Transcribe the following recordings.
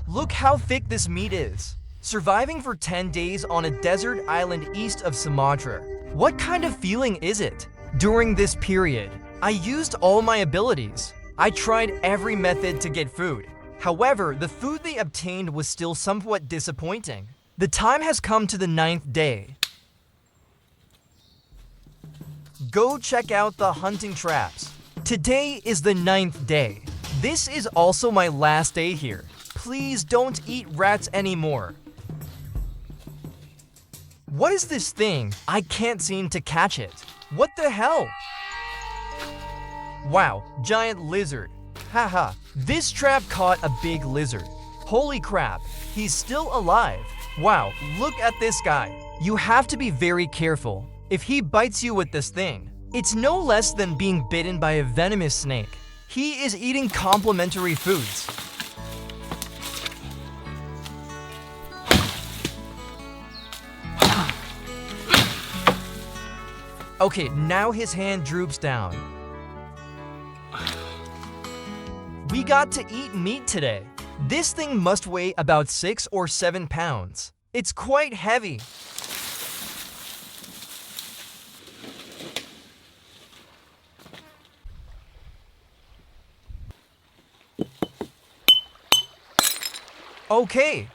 Look how thick this meat is. Surviving for 10 days on a desert island east of Sumatra. What kind of feeling is it? During this period, I used all my abilities. I tried every method to get food. However, the food they obtained was still somewhat disappointing. The time has come to the 9th day. Go check out the hunting traps. Today is the 9th day. This is also my last day here. Please don't eat rats anymore. What is this thing? I can't seem to catch it. What the hell? Wow, giant lizard. Haha, this trap caught a big lizard. Holy crap, he's still alive. Wow, look at this guy. You have to be very careful. If he bites you with this thing, it's no less than being bitten by a venomous snake. He is eating complementary foods. Okay, now his hand droops down. We got to eat meat today. This thing must weigh about 6 or 7 pounds. It's quite heavy. Okay.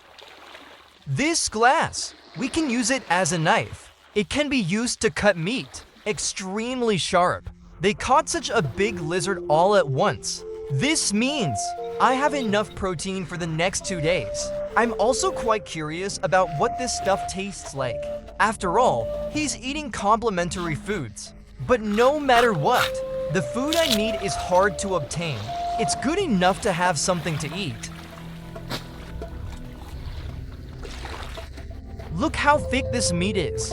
This glass, we can use it as a knife. It can be used to cut meat. Extremely sharp. They caught such a big lizard all at once. This means I have enough protein for the next 2 days. I'm also quite curious about what this stuff tastes like. After all, he's eating complementary foods. But no matter what, the food I need is hard to obtain. It's good enough to have something to eat. Look how thick this meat is.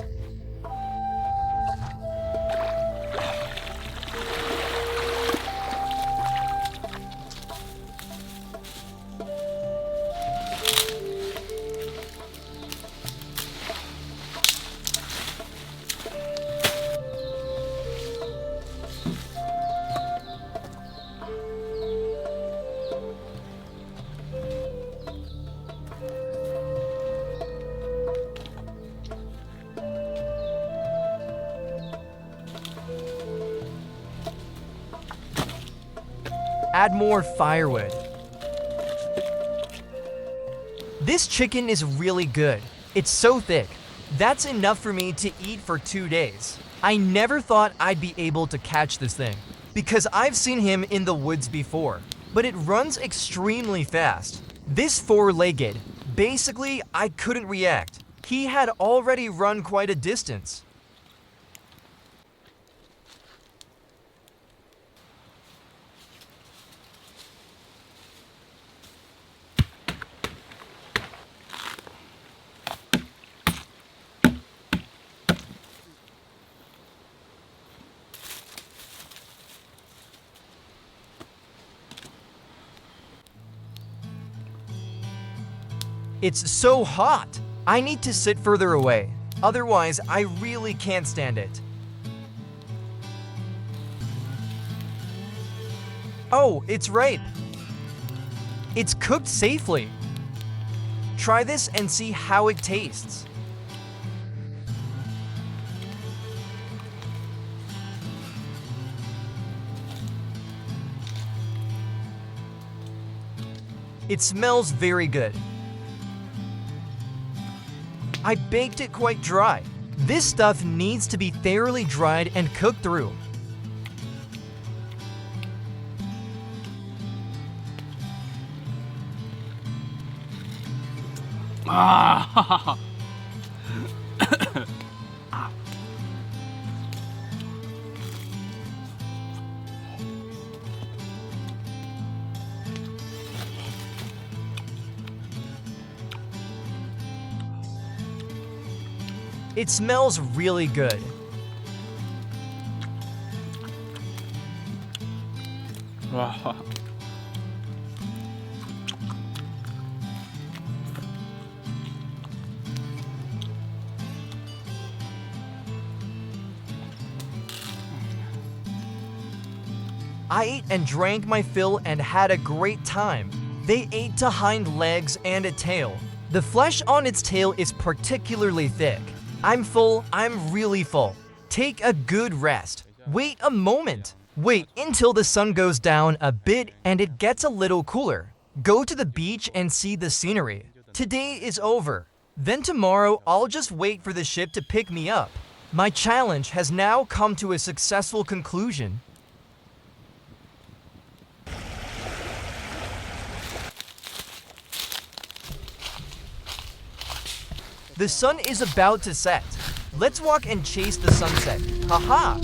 Add more firewood. This chicken is really good. It's so thick. That's enough for me to eat for 2 days. I never thought I'd be able to catch this thing because I've seen him in the woods before, but it runs extremely fast. This four-legged, basically I couldn't react. He had already run quite a distance. It's so hot! I need to sit further away. Otherwise, I really can't stand it. Oh, it's ripe. It's cooked safely. Try this and see how it tastes. It smells very good. I baked it quite dry. This stuff needs to be thoroughly dried and cooked through. Ah! It smells really good. I ate and drank my fill and had a great time. They ate the hind legs and a tail. The flesh on its tail is particularly thick. I'm full, I'm really full. Take a good rest. Wait a moment. Wait until the sun goes down a bit and it gets a little cooler. Go to the beach and see the scenery. Today is over. Then tomorrow I'll just wait for the ship to pick me up. My challenge has now come to a successful conclusion. The sun is about to set. Let's walk and chase the sunset. Haha!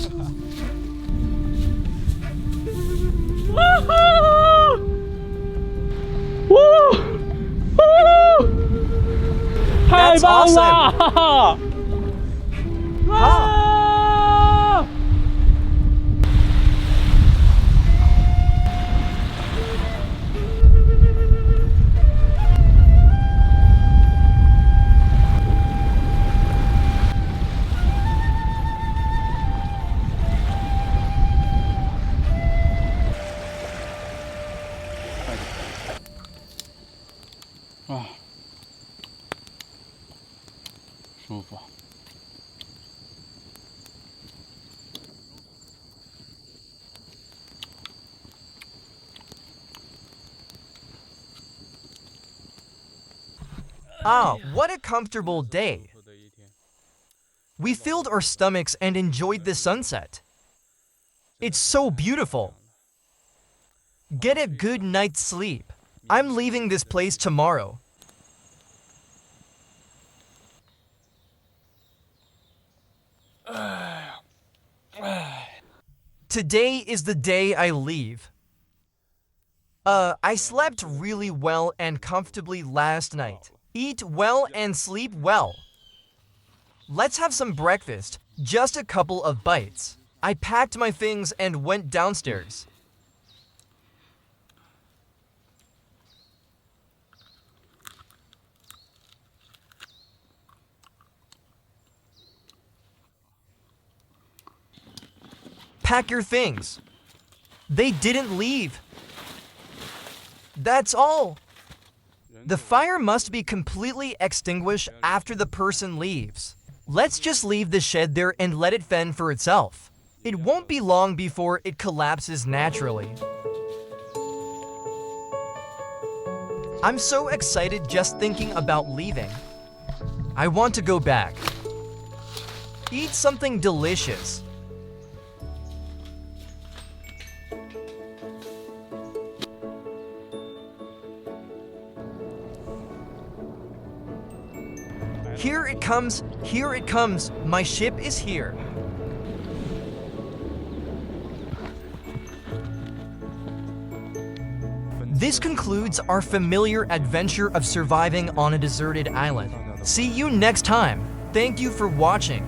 Woohoo! Woo! Woo! That's awesome! Ah! 啊，舒服。Ah, what a comfortable day. We filled our stomachs and enjoyed the sunset. It's so beautiful. Get a good night's sleep. I'm leaving this place tomorrow. Today is the day I leave. I slept really well and comfortably last night. Eat well and sleep well. Let's have some breakfast, just a couple of bites. I packed my things and went downstairs. Pack your things. They didn't leave. That's all. The fire must be completely extinguished after the person leaves. Let's just leave the shed there and let it fend for itself. It won't be long before it collapses naturally. I'm so excited just thinking about leaving. I want to go back. Eat something delicious. Here it comes, my ship is here. This concludes our familiar adventure of surviving on a deserted island. See you next time. Thank you for watching.